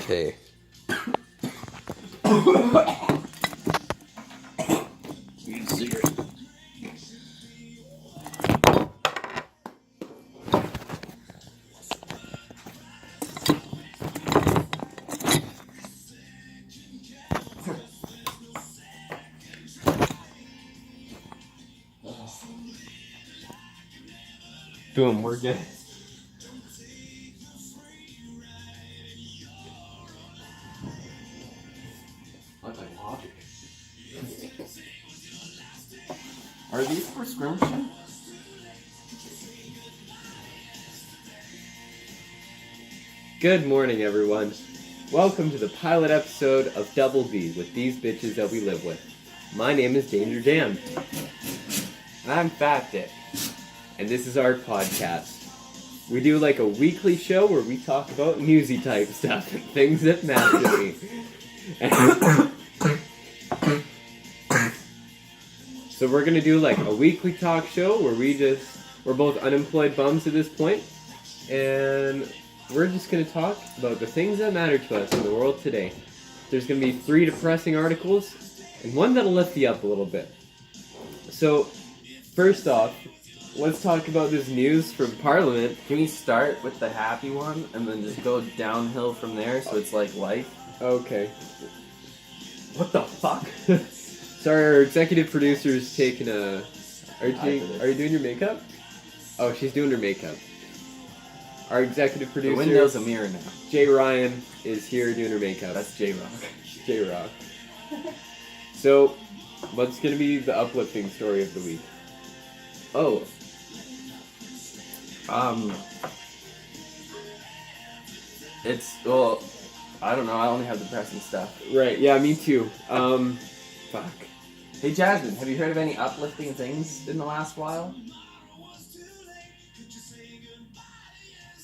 Okay. Boom, we're good. Are these prescription? Good morning, everyone. Welcome to the pilot episode of Double B with these bitches that we live with. My name is Danger Dan. And I'm Fat Dick. And this is our podcast. We do like a weekly show where we talk about newsy type stuff and things that matter to me. So we're gonna do like a weekly talk show where we're both unemployed bums at this point, and we're just gonna talk about the things that matter to us in the world today. There's gonna be 3 depressing articles and one that'll lift you up a little bit. So, first off, let's talk about this news from Parliament. Can we start with the happy one and then just go downhill from there so it's like life? Okay. What the fuck? Sorry, our executive producer's taking a... Are you doing your makeup? Oh, she's doing her makeup. Our executive producer... The window's a mirror now. Jay Ryan is here doing her makeup. That's J-Rock. J-Rock. So, what's going to be the uplifting story of the week? Oh. It's, well, I don't know, I only have depressing stuff. Right, yeah, me too. Fuck. Hey Jasmine, have you heard of any uplifting things in the last while?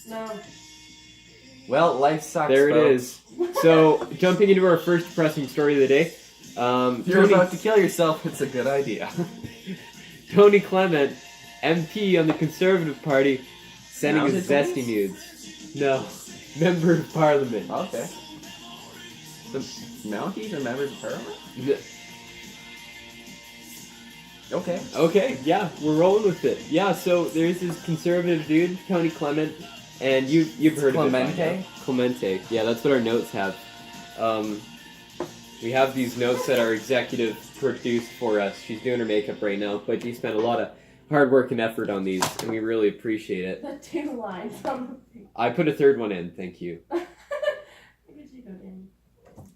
No. Well, life sucks, There it folks. is. So, jumping into our first depressing story of the day. If you're about to kill yourself, it's a good idea. Tony Clement, MP on the Conservative Party, sending Mounted his zesty Tones? nudes. No, Member of Parliament. Okay. The Mounties are members of Parliament? Okay. Okay, yeah, we're rolling with it. Yeah, so there's this conservative dude, Tony Clement, and you've heard of Clemente? it. Clemente. Yeah, that's what our notes have. We have these notes that our executive produced for us. She's doing her makeup right now, but she spent a lot of hard work and effort on these, and we really appreciate it. The 2 lines on the I put a third one in, thank you. Where did you go in?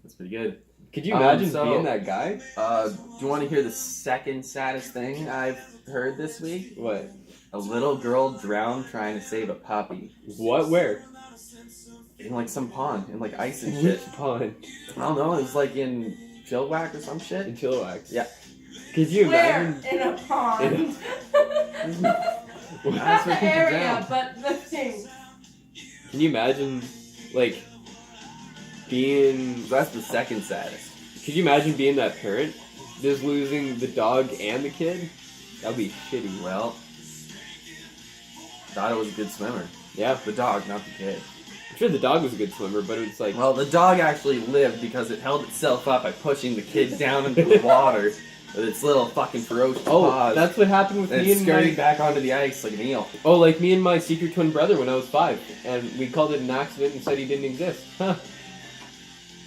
That's pretty good. Could you imagine so- being that guy? Do you want to hear the second saddest thing I've heard this week? What? A little girl drowned trying to save a puppy. What? Where? In like some pond, in like ice and Which shit. pond? I don't know, it was like in Chilliwack or some shit. In Chilliwack. Yeah. Could you Where? imagine? In a pond. Not That's where the people area, drown. but the thing. Can you imagine, like, being... That's the second saddest. Could you imagine being that parent? Just losing the dog and the kid? That'd be shitty. Well, thought it was a good swimmer. Yeah. The dog, not the kid. I'm sure the dog was a good swimmer, but it's like... Well, the dog actually lived because it held itself up by pushing the kid down into the water with its little fucking ferocious Oh, paws. that's what happened with and me it and scurried my... back onto the ice like an eel. Oh, like me and my secret twin brother when I was 5. And we called it an accident and said he didn't exist. Huh.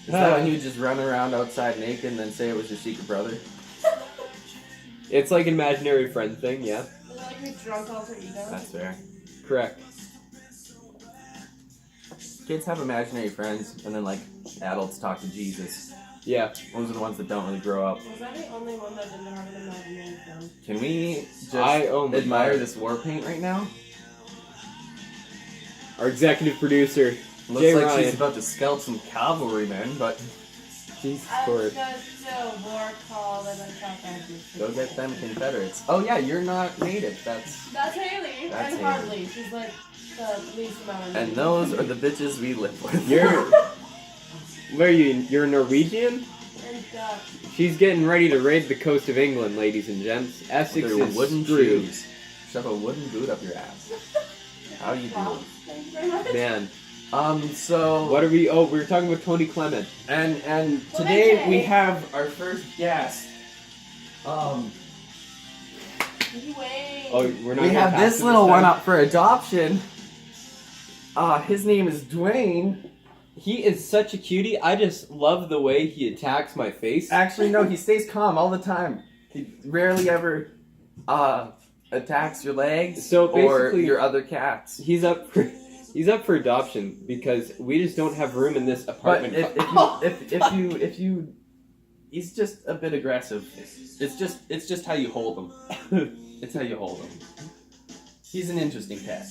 Is that when you would just run around outside naked and then say it was your secret brother? It's like an imaginary friend thing, yeah. Is it like your drunk alter ego? That's fair. Correct. Kids have imaginary friends, and then like adults talk to Jesus. Yeah. Those are the ones that don't really grow up. Was I the only one that didn't have an imaginary friend? Can we just oh my admire God. this war paint right now? Our executive producer, Looks Jay like Ryan. she's about to scalp some cavalrymen, but Jesus I Lord. just a war call and I thought that'd be go get them Confederates. Oh yeah, you're not native. That's Haley That's and Haley. Hartley. She's like the least amount of And those are the bitches we live with. You're... Where are you? You're Norwegian? And She's getting ready to raid the coast of England, ladies and gents. Essex Their is wooden screwed. shoes. Shove a wooden boot up your ass. How do you do wow. it? Thank you very much. Man, So What are we? Oh, we were talking about Tony Clement. and What today I say? we have our first guest. Wait. Oh, we're not. We gonna have pass this it little one time? up for adoption. His name is Dwayne. He is such a cutie. I just love the way he attacks my face. Actually, no, he stays calm all the time. He rarely ever attacks your legs So or basically- your other cats. He's up for adoption because we just don't have room in this But apartment. if you, he's just a bit aggressive. It's just how you hold him. It's how you hold him. He's an interesting cat.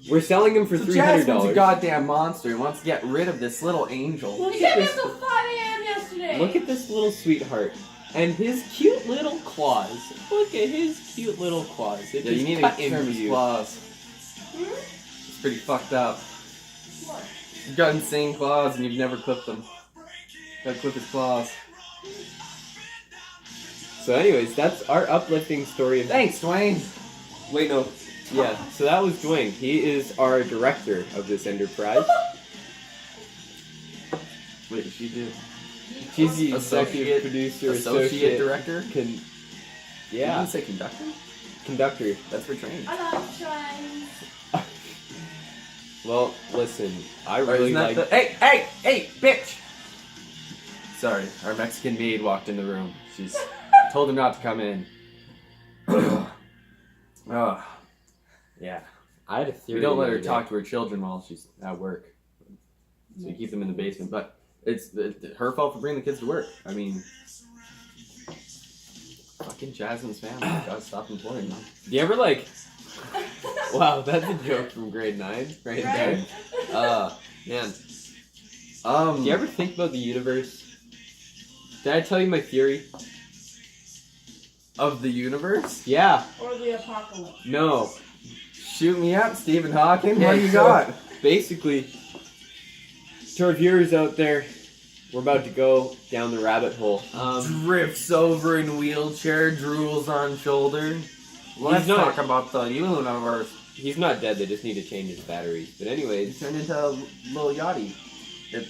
We're selling him for So $300. Jasmine's a goddamn monster and wants to get rid of this little angel. Well, he kept me up till 5 a.m. yesterday. Look at this little sweetheart. And his cute little claws. Look at his cute little claws. It Yeah, just you need cut to into trim his you. claws. Hmm? It's pretty fucked up. What? You've got insane claws and you've never clipped them. Gotta clip his claws. So anyways, that's our uplifting story of... Thanks, Dwayne. Wait, no. Yeah, so that was Dwayne. He is our director of this enterprise. What did she do? She's the Associate- executive producer, Associate director? Con- You yeah, didn't say conductor? conductor. That's for training. I love shines. Well, listen, I Or really isn't that like... hey, bitch! Sorry, our Mexican maid walked in the room. She's told him not to come in. Oh, yeah. I had a theory. We don't let the her other talk day. to her children while she's at work. So we keep them in the basement. But it's her fault for bringing the kids to work. I mean, fucking Jasmine's family. Gotta stop employing them. Do you ever like... Wow, that's a joke from grade 9 right there. Right? Man. Do you ever think about the universe? Did I tell you my theory? Of the universe? Yeah. Or the apocalypse. No. Shoot me up, Stephen Hawking. What Yeah, do you so- got? Basically, to our viewers out there, we're about to go down the rabbit hole. Drifts over in wheelchair, drools on shoulder. Let's not- talk about the universe. He's not dead, they just need to change his batteries. But He anyways, turned into a little yachty. It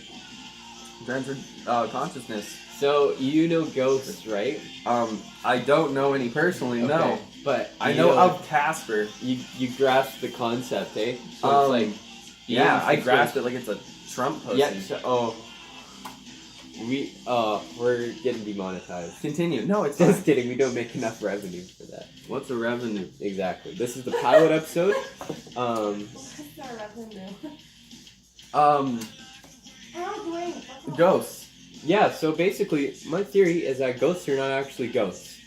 transferred consciousness. so you know ghosts, right? I don't know any personally, no. Okay, but I you know of Casper. You grasp the concept, eh? So Um, it's like... Yeah, I Ian grasped Fitzgerald- it like it's a Trump pussy. Yeah, so, we're getting demonetized. Continue. No, it's Just not. kidding, we don't make enough revenue for that. What's the revenue? Exactly. This is the pilot episode. What's our revenue? Um, Oh, Dwayne. What's up? ghosts. Yeah, so basically, my theory is that ghosts are not actually ghosts.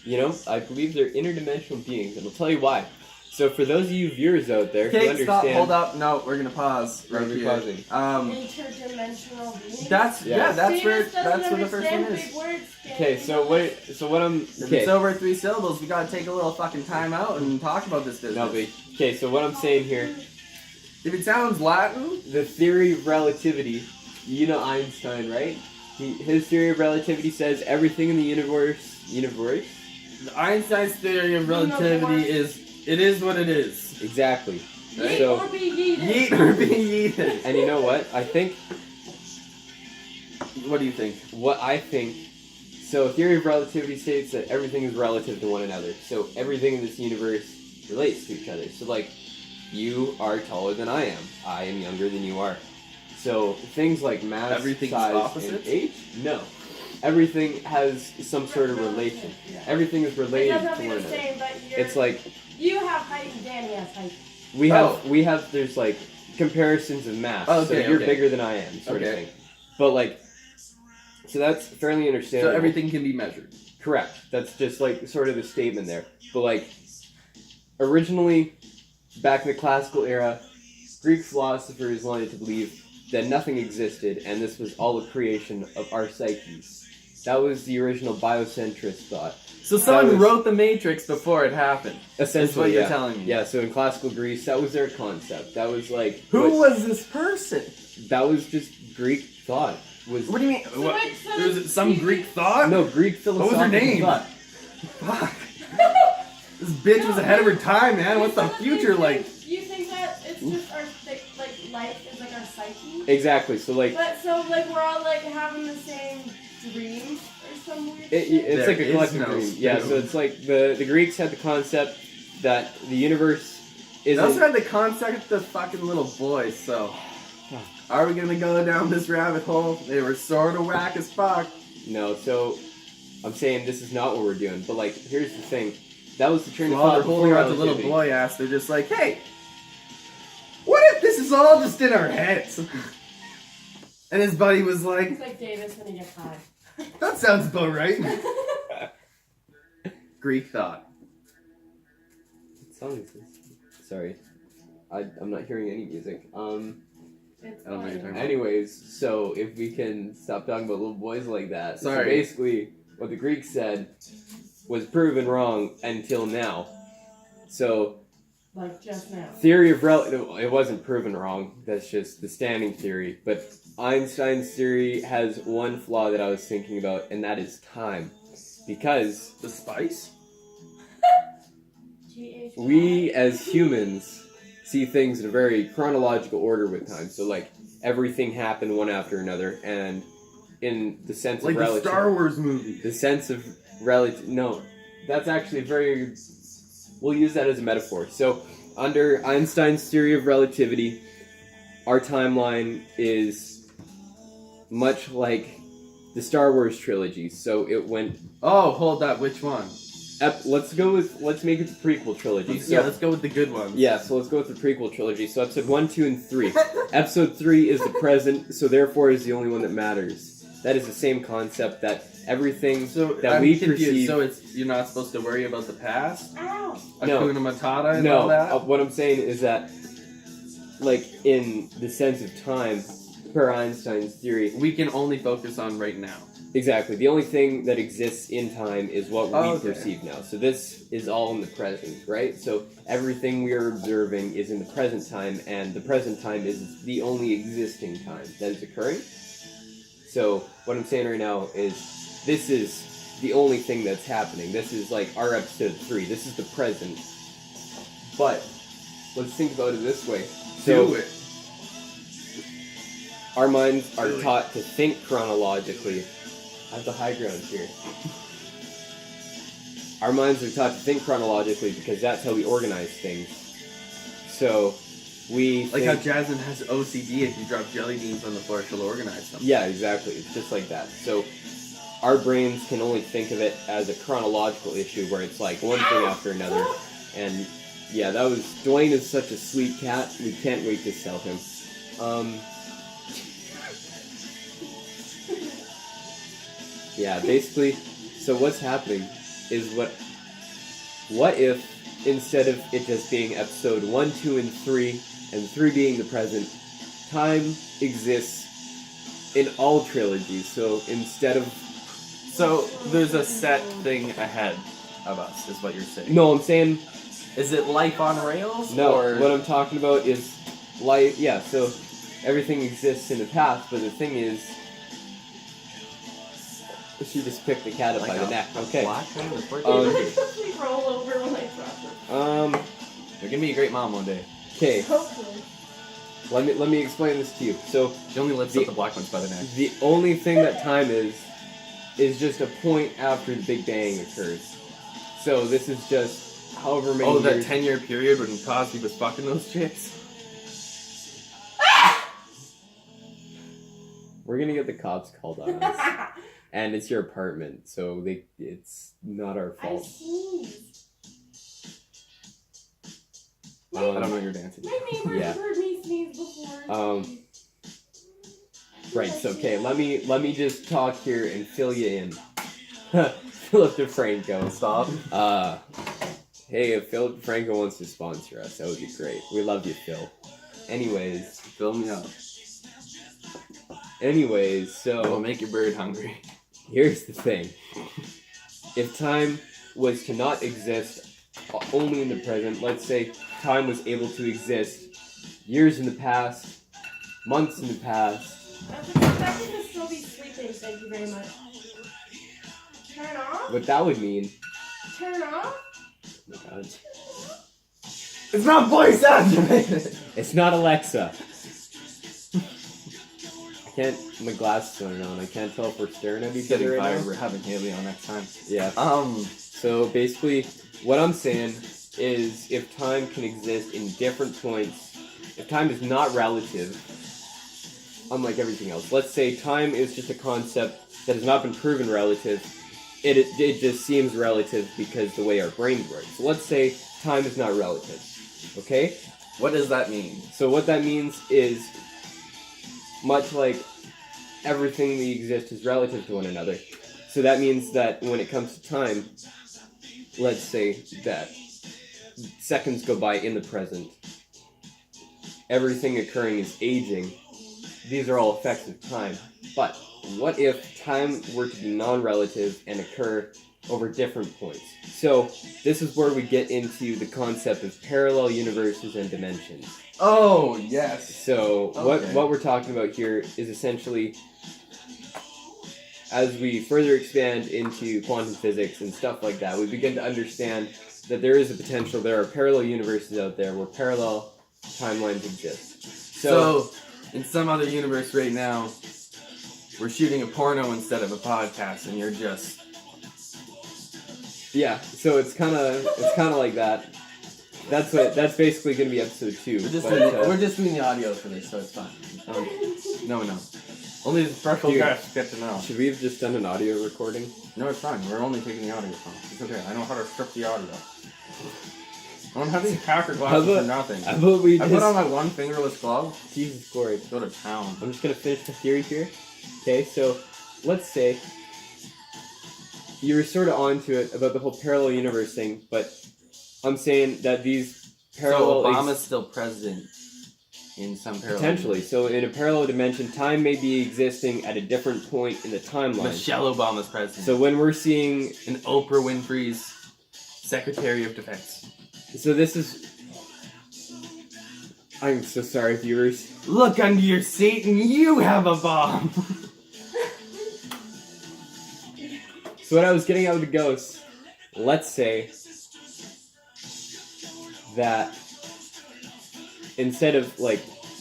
You know, I believe they're interdimensional beings, and I'll tell you why. So for those of you viewers out there who Okay, understand... stop, hold up. No, we're gonna pause Where right are we here. pausing? Interdimensional beings. That's Yeah. yeah, that's Davis where doesn't the first one understand is. big words, Okay, so what I'm... If Okay, it's over 3 syllables, we gotta take a little fucking time out and talk about this business. no, but, okay, so what I'm saying here, If it sounds Latin, the theory of relativity, you know Einstein, right? His theory of relativity says everything in the universe... Einstein's theory of relativity is what it is. Exactly. Yeet So- or be yeeted. Yeet or be yeeted. And you know what? I think... What do you think? What I think... So, theory of relativity states that everything is relative to one another. So, everything in this universe relates to each other. So, like, you are taller than I am. I am younger than you are. So, things like mass, Everything's size, opposites? and age? No. Everything has some sort of relation. Everything is It related doesn't to have to be one the another. same, but you're, It's like, you have height and Danny has height. we have, there's like, comparisons of mass. Oh, so okay, you're okay. bigger than I am, sort of Okay. thing. But, like, so that's fairly So understandable. everything can be measured. Correct. That's just like sort of the statement there. But like, originally, back in the classical era, Greek philosophers wanted to believe that nothing existed and this was all a creation of our psyches. That was the original biocentrist thought. So someone was- wrote the Matrix before it happened. Essentially, That's what you're yeah. telling me. Yeah, so in classical Greece, that was their concept. That was like... Who what- was this person? That was just Greek thought. Was What do you mean? So What? wait, so Was it some Greek thought? No, Greek What was philosophical her name? thought. Fuck. This bitch was ahead of her time, man. What's the future like? You think that it's just our like life psyche. Exactly. So like, But so like we're all like having the same dreams or some weird shit. it's There like a is collective no dream. Yeah. So spoon. it's like the Greeks had the concept that the universe They also isn't. had the concept of fucking little boys, so are we gonna go down this rabbit hole? They were sort of whack as fuck. No. So I'm saying this is not what we're doing. But like, here's the thing. That was the train of While thought they're holding before out the little relativity. boy ass, they're just like, hey, what if this is all just in our heads? And his buddy was like, It's like Davis when he gets high. that sounds about right. Greek thought. What song is this? Sorry, I'm not hearing any music. It's I don't know what you're funny. talking about. Anyways, so if we can stop talking about little boys like that. So Sorry. basically, what the Greeks said was proven wrong until now. So Like just now. theory of it wasn't proven wrong. That's just the standing theory. But Einstein's theory has one flaw that I was thinking about, and that is time, because The spice? GH. we as humans see things in a very chronological order with time. So like everything happened one after another, and in the sense Like of the relative, Star Wars movie. the sense of relative. No, that's actually very. We'll use that as a metaphor. So under Einstein's theory of relativity, our timeline is much like the Star Wars trilogy. So it went. Oh, hold up, which one? Let's make it the prequel trilogy. Let's go with the good ones. Yeah, so let's go with the prequel trilogy. So episode 1, 2, and 3. Episode 3 is the present, so therefore is the only one that matters. That is the same concept that everything So that I'm we confused. perceive. So it's you're not supposed to worry about the past? Ow! No. Hakuna Matata and all No, that? what I'm saying is that, like, in the sense of time, per Einstein's theory, We can only focus on right now. exactly, the only thing that exists in time is what we Oh, okay. perceive now. So this is all in the present, right? So everything we are observing is in the present time, and the present time is the only existing time that is occurring. So what I'm saying right now is this is the only thing that's happening. This is like our episode 3. This is the present. But let's think about it this way. So Do it. our minds are Really? taught to think chronologically. I have the high ground here. Our minds are taught to think chronologically because that's how we organize things. So we Like think, how Jasmine has OCD. If you drop jelly beans on the floor, she'll organize them. yeah, exactly. It's just like that. So our brains can only think of it as a chronological issue where it's like one thing after another. And yeah, that was Dwayne is such a sweet cat. We can't wait to sell him. Yeah, basically. So what's happening is what if instead of it just being episode 1, 2, and 3, and 3 being the present, time exists in all trilogies. So instead of So there's a set thing ahead of us, is what you're saying. no, I'm saying Is it life on rails? no. Or What I'm talking about is life. Yeah. So everything exists in the past, but the thing is, she just picked the cat up by the neck. Okay. Black thing with They Um, like complete roll over when I drop it. You're gonna be a great mom one day. Okay. Hopefully. Let me explain this to you. So She only lifts The- up the black ones by the neck. the only thing that time is just a point after the Big Bang occurs. So this is just however many Oh, that years. 10-year period when Cosby was fucking those chicks? We're gonna get the cops called on us, and it's your apartment, so it's not our I fault. sneezed. I don't know your dancing. My neighbors Yeah. heard me sneeze before. Right. So okay, let me just talk here and fill you in. Philip DeFranco. Stop. Hey, if Philip DeFranco wants to sponsor us, that would be great. We love you, Phil. Anyways, Fill me up. Anyways, It'll so make your bird hungry. here's the thing. If time was to not exist only in the present, let's say time was able to exist years in the past, months in the past. I was expecting to still be sleeping, thank you very much. Turn off? What that would mean. Turn off? Oh my God. It's not voice activated! It's not Alexa. can't. My glasses aren't on. I can't tell if we're staring at each Getting other right fired. now. We're having Haley on next time. Yeah. So basically, what I'm saying is, if time can exist in different points, if time is not relative, unlike everything else. Let's say time is just a concept that has not been proven relative. It just seems relative because the way our brains work. So let's say time is not relative. Okay? What does that mean? So what that means is, much like everything that exists is relative to one another. So that means that when it comes to time, let's say that seconds go by in the present. Everything occurring is aging. These are all effects of time. But what if time were to be non-relative and occur over different points? So this is where we get into the concept of parallel universes and dimensions. Oh, yes. So Okay. what we're talking about here is essentially, as we further expand into quantum physics and stuff like that, we begin to understand that there is a potential, there are parallel universes out there where parallel timelines exist. So, in some other universe right now, we're shooting a porno instead of a podcast, and you're just... Yeah, so it's kind of like that. That's basically going to be episode 2. We're just doing the audio for this, so it's fine. No. Only the special Dude. guests get to know. Should we have just done an audio recording? No, it's fine. We're only taking the audio from it. It's okay. I know how to strip the audio. I don't have these hacker glasses for nothing. How about we I just... put on my one fingerless glove. Jesus Christ. Go to town. I'm just going to finish the theory here. Okay, so let's say you were sort of onto it about the whole parallel universe thing, but I'm saying that these parallel... So Obama's still president in some parallel... Potentially. So in a parallel dimension, time may be existing at a different point in the timeline. Michelle Obama's president. So when we're seeing... And Oprah Winfrey's Secretary of Defense. So this is... I'm so sorry, viewers. Look under your seat and you have a bomb! So what I was getting out of the ghosts, let's say that instead of, like,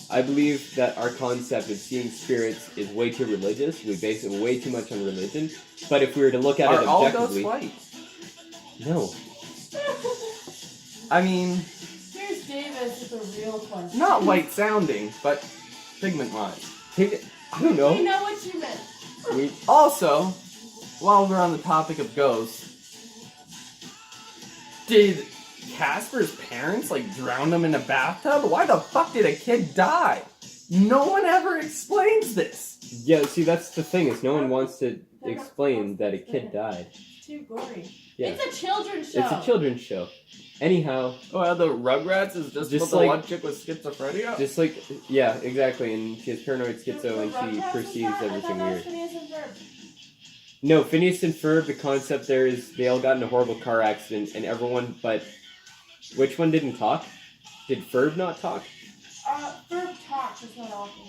I believe that our concept of seeing spirits is way too religious. We base it way too much on religion. But if we were to look at Are it all objectively... ghosts white? No. I mean, Here's Davis with a real question. not white sounding, but pigment-wise. I don't know. We know what you meant. Also, while we're on the topic of ghosts, did Casper's parents, like, drown him in a bathtub? Why the fuck did a kid die? No one ever explains this. Yeah, see, that's the thing, is no one wants to explain that a kid died. It's too gory. Yeah. It's a children's show. It's a children's show. Anyhow, Oh, the Rugrats is just Just the like- one chick with schizophrenia? just like, yeah, exactly, and she has paranoid schizo and she Rugrats perceives is that? everything I thought that was weird. Phineas and Ferb. No, Phineas and Ferb, the concept there is they all got in a horrible car accident and everyone, but which one didn't talk? Did Ferb not talk? Ferb talks, it's not awful.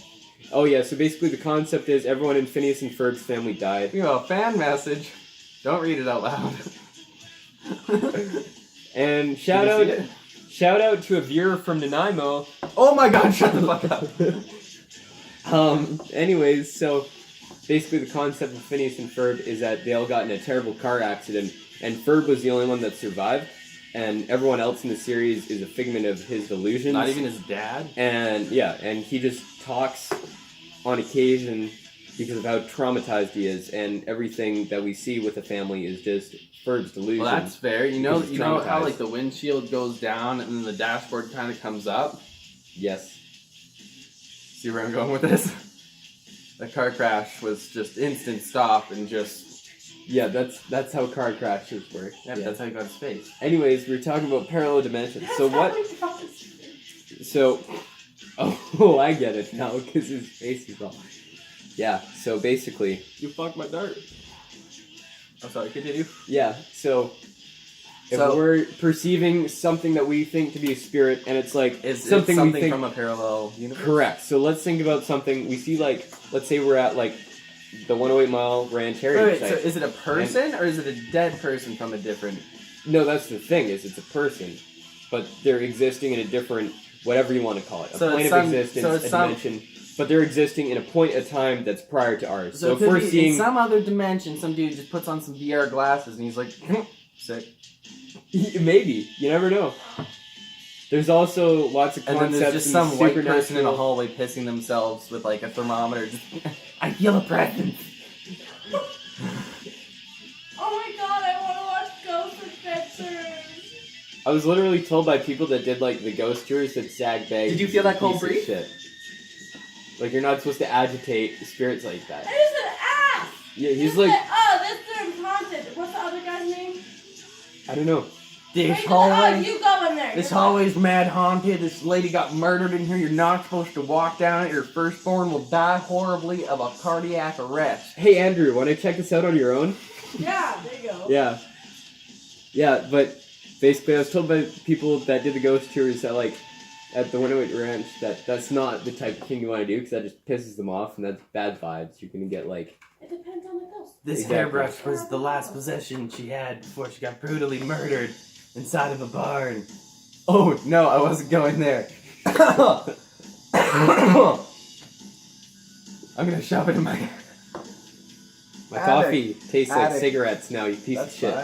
Oh yeah, so basically the concept is everyone in Phineas and Ferb's family died. You know, a fan message. Don't read it out loud. And Did shout you see out it? shout out to a viewer from Nanaimo. Oh my god, shut the fuck up. Anyways, so basically the concept of Phineas and Ferb is that they all got in a terrible car accident, and Ferb was the only one that survived, and everyone else in the series is a figment of his delusions. Not even his dad? And yeah, and he just talks on occasion because of how traumatized he is, and everything that we see with the family is just Ferb's delusion. Well, that's fair. You know He's how traumatized. like the windshield goes down and then the dashboard kind of comes up? Yes. See where I'm going with this? The car crash was just instant stop and just... Yeah, that's how car crashes work. Yeah, that's how you got to space. Anyways, we were talking about parallel dimensions. That's So how what? we got this. So, oh, I get it now because his face is all. Yeah. So basically, You fucked my dart. I'm sorry, continue. yeah. So if So- we're perceiving something that we think to be a spirit, and it's like Is something, something we think from a parallel universe? correct. So let's think about something we see. Like, let's say we're at like the 108 Mile Ranch Heritage Wait, so Site. is it a person or is it a dead person from a different... No, that's the thing. Is it's a person, but they're existing in a different, whatever you want to call it, a So plane it's of some- existence, so it's a some- dimension. but they're existing in a point of time that's prior to ours. So, So if we're in seeing, some other dimension, some dude just puts on some VR glasses and he's like, sick. maybe you never know. There's also lots of And concepts then there's just in some white person in a supernatural- hallway pissing themselves with like a thermometer. Just, I feel a presence. Oh my god, I want to watch Ghost Adventures. I was literally told by people that did like the ghost tours that Zach Baggs. Did you feel that cold piece of breeze? Shit. Like you're not supposed to agitate spirits like that. There's an ass. Yeah, he's Just like, oh, that's their haunted. What's the other guy's name? I don't know. This Wait, hallway. you go in there. This You're hallway's mad haunted. This lady got murdered in here. You're not supposed to walk down it. Your firstborn will die horribly of a cardiac arrest. Hey Andrew, want to check this out on your own? fine. Yeah, there you go. Yeah. Yeah, but basically I was told by people that did the ghost tours that like at the 108 Ranch that that's not the type of thing you want to do because that just pisses them off and that's bad vibes. You're gonna get like, It depends on the ghost. This Exactly. hairbrush was the last possession she had before she got brutally murdered inside of a barn. Oh, no, I wasn't going there. I'm gonna shove it in my... my Addict. coffee tastes like Addict. cigarettes now, you piece That's of shit.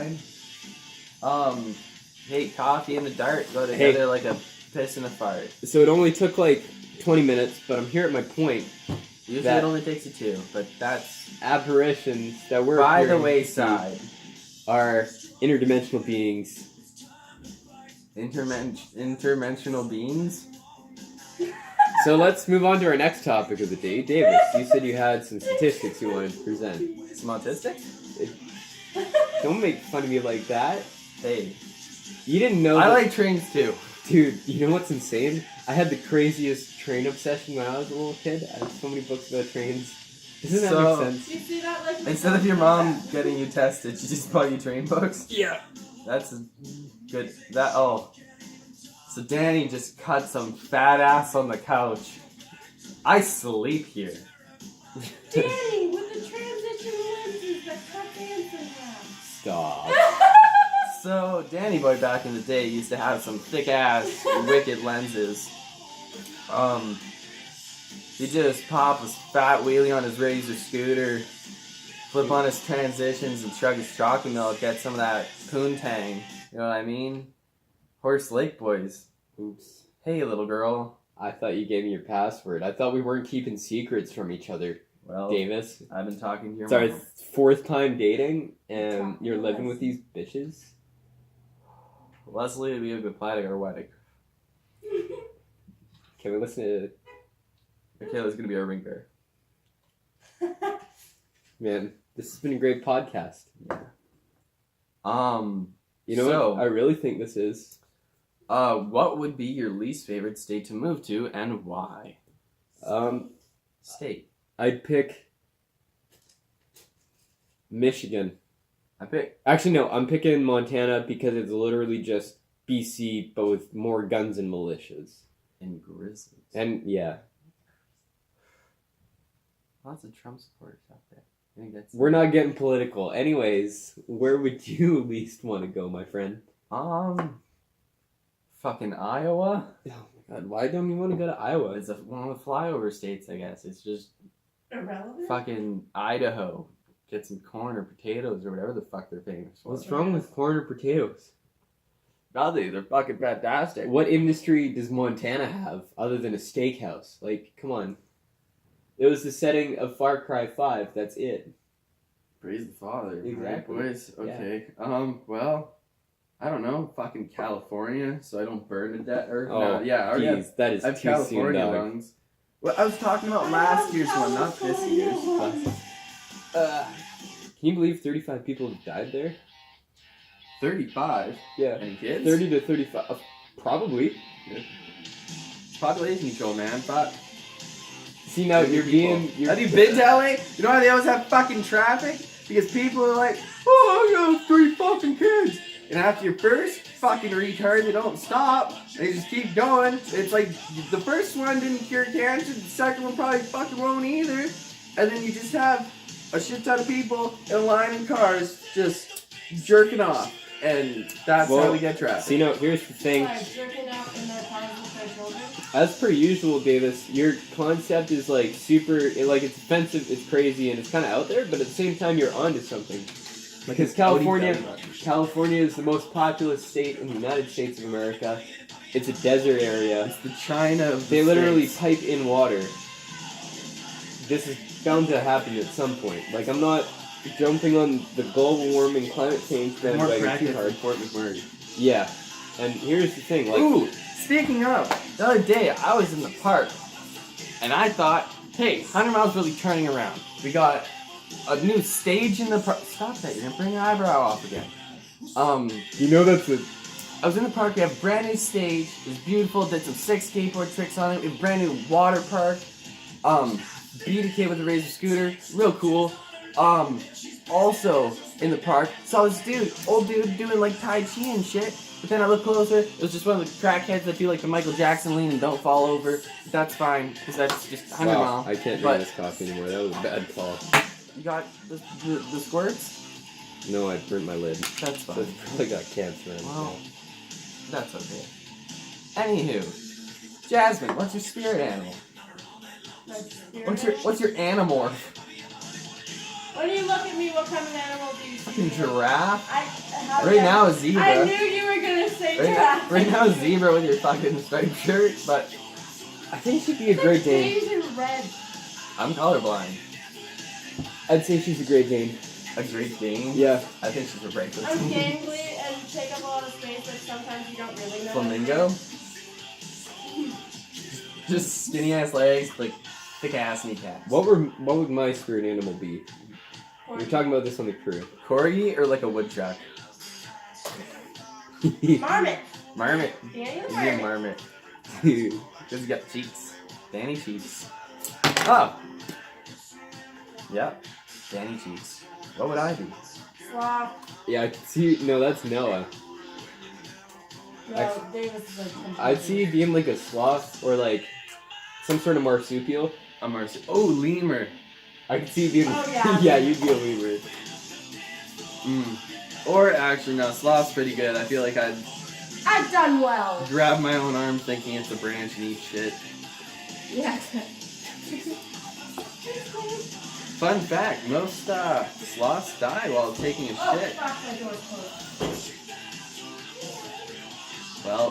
fine. Hey, coffee and the dart go Hey. together like a piss and a fart. So it only took like 20 minutes, but I'm here at my point. Usually That- it only takes you 2, but that's Apparitions that we're by the appearing wayside. are interdimensional beings. Interdimensional beings? So let's move on to our next topic of the day. Davis, you said you had some statistics you wanted to present. Some autistic? Don't make fun of me like that. Hey. You didn't know I that- like trains too. Dude, you know what's insane? I had the craziest train obsession when I was a little kid. I had so many books about trains. Doesn't that So- make sense? You see that? Like Instead of your mom getting you tested, she just bought you train books? Yeah. That's good. So Danny just cut some fat ass on the couch. I sleep here. Danny with the transition lenses that cut dance in half. Stop. So Danny Boy back in the day used to have some thick ass wicked lenses. He just pop his fat wheelie on his Razor scooter, flip on his transitions and chug his chocolate milk, get some of that poontang. You know what I mean? Horse Lake Boys. Oops. Hey little girl. I thought you gave me your password. I thought we weren't keeping secrets from each other, Well, Davis. I've been talking to your It's our mom. 4th time dating, and Talking you're to living us. with these bitches? Leslie, we have been planning our wedding. Can we listen to... Kayla's gonna be our ring bearer. Man, this has been a great podcast. You know So- what I really think this is? What would be your least favorite state to move to and why? State. I'd pick Michigan. I pick. Actually, no, I'm picking Montana because it's literally just BC, but with more guns and militias. And Grizzlies. And yeah, Lots of Trump supporters out there. I think that's. we're not getting political. Anyways, where would you least want to go, my friend? Fucking Iowa? Oh my god, why don't you want to go to Iowa? It's one of the flyover states, I guess. It's just Irrelevant? fucking Idaho. Get some corn or potatoes or whatever the fuck they're famous for. What's wrong with corn or potatoes? Nothing. They're fucking fantastic. What industry does Montana have other than a steakhouse? Like, come on. It was the setting of Far Cry 5, that's it. Praise the Father. Exactly. Right, boys. Okay. Well, I don't know. Fucking California, so I don't burn to death. Or Oh, no, yeah. I already have, Jeez, that is I have too soon, California dog. lungs. Well, I was talking about last year's one, not this year's. Can you believe 35 people have died there? 35. Yeah. Any kids? 30 to 35. Probably. Population control, man. Fuck. See, now you're being... Have you been to LA? You know why they always have fucking traffic? Because people are like, oh, I got 3 fucking kids. And after your first fucking retard, they don't stop. They just keep going. It's like the first one didn't cure cancer, the second one probably fucking won't either. And then you just have a shit ton of people in a line in cars just jerking off. And that's Well, how we get traffic. See, now, here's the thing. Sorry, jerking out in their cars with their my children. As per usual, Davis, your concept is like super, like it's offensive, it's crazy, and it's kind of out there, but at the same time, you're onto something. Because California is the most populous state in the United States of America. It's a desert area. It's the China of the They literally States. pipe in water. This is bound to happen at some point. Like, I'm not jumping on the global warming, climate change More bandwagon practice too than hard. Fort McMurray. Yeah. And here's the thing, like, Ooh, speaking of, the other day I was in the park, and I thought, hey, 100 Miles really turning around. We got a new stage in the park. Stop that, you're gonna bring your eyebrow off again. you know that's the... I was in the park, we have a brand new stage, it's beautiful, did some sick skateboard tricks on it, we have a brand new water park, beat a kid with a Razor scooter, real cool. Also, in the park, saw this old dude doing like Tai Chi and shit, but then I looked closer, it was just one of the crackheads that do like the Michael Jackson lean and don't fall over. That's fine, because that's just 100 Wow, mile. I can't But- drink this coffee anymore. That was a bad call. You got the squirts? No, I burnt my lid. That's fine. That's probably got cancer in it. Well, that's okay. Anywho, Jasmine, what's your spirit animal? My spirit. What's your animorph? When you look at me, what kind of animal do you see? Fucking giraffe? How Right did- now a zebra. I knew you were gonna say giraffe. Right now a zebra with your fucking striped shirt, but I think she'd be a Great Dane. Beige and red. I'm colorblind. I'd say she's a Great Dane. A Great Dane? Yeah. I think she's a breakfast. I'm gangly and take up a lot of space, but sometimes you don't really know. Flamingo? Just skinny ass legs, like thick ass kneecaps. What would my spirit animal be? We were talking about this on the crew. Corgi or like a woodchuck? Marmot. Marmot. Danny the Give me a marmot. marmot. Dude. Because you got cheeks. Danny cheeks. Oh! Yep. Danny cheeks. What would I be? Sloth. Yeah, I could see. No, that's Noah. No, Actually, Davis is like. I'd see you being like a sloth or like some sort of marsupial. A marsupial. Oh, lemur. I could see you being. Oh, yeah. Yeah, you'd be a lemur. Or actually, no, sloth's pretty good. I feel like I'd I've done well. grab my own arm thinking it's a branch and eat shit. Yeah. Fun fact, most sloths die while taking a Oh shit. fuck, my door's closed. Well,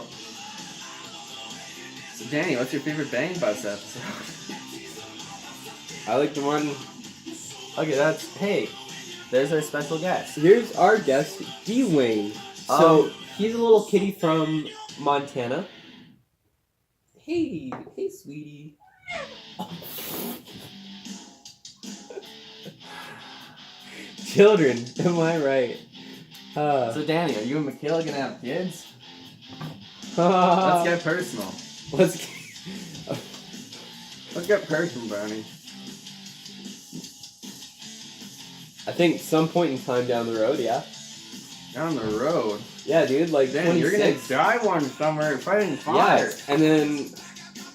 so Danny, what's your favorite Bang Bus episode? I like the one. Okay, hey, there's our special guest. Here's our guest, D-Wayne. So he's a little kitty from Montana. Hey, sweetie. Children, am I right? So Danny, are you and Michaela gonna have kids? Let's get personal. Let's Let's get personal, Brownie. I think some point in time down the road, yeah. Down the road. Yeah, dude, like Danny, you're gonna 26. die one somewhere fighting Yeah, fire. and then,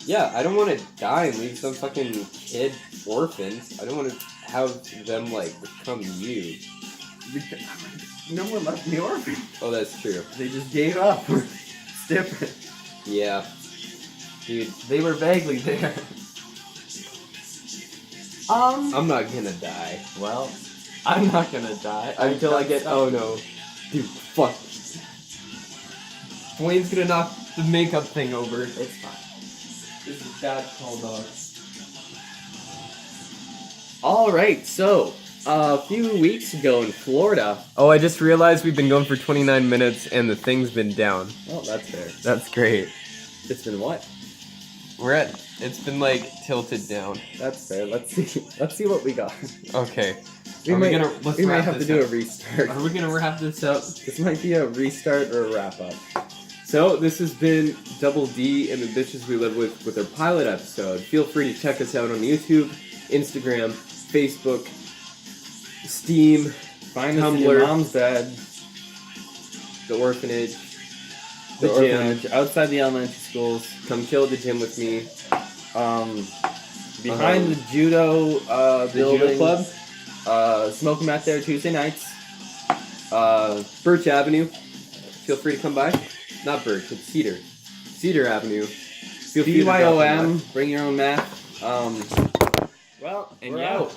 yeah, I don't want to die and leave some fucking kid orphans. I don't want to have them, like, become you. No one left me orphan. Oh, that's true. They just gave up. It's different. Yeah. Dude, They were vaguely there. I'm not gonna die. Well, I'm not gonna die Until I get, oh no. Dude, fuck. Wayne's gonna knock the makeup thing over. It's fine. This is bad call, dog. Alright, so, A few weeks ago in Florida. Oh, I just realized we've been going for 29 minutes and the thing's been down. oh, that's fair. That's great. It's been what? It's been like tilted down. That's fair. Let's see what we got. Okay. We might let's wrap have to this do a up. restart. Are we gonna wrap this up? This might be a restart or a wrap up. So this has been Double D and the Bitches We Live with our pilot episode. Feel free to check us out on YouTube, Instagram, Facebook, Steam, Find us in your Tumblr. mom's bed. the orphanage, The the gym. orphanage, outside the elementary schools. Come chill at the gym with me. Behind the judo The building. judo club, Smoking mat there Tuesday nights. Birch Avenue. Feel free to come by. Not Birch, it's Cedar. Cedar Avenue. Feel free to drop a BYOM, like. bring your own meth. Well, And we're yeah. out.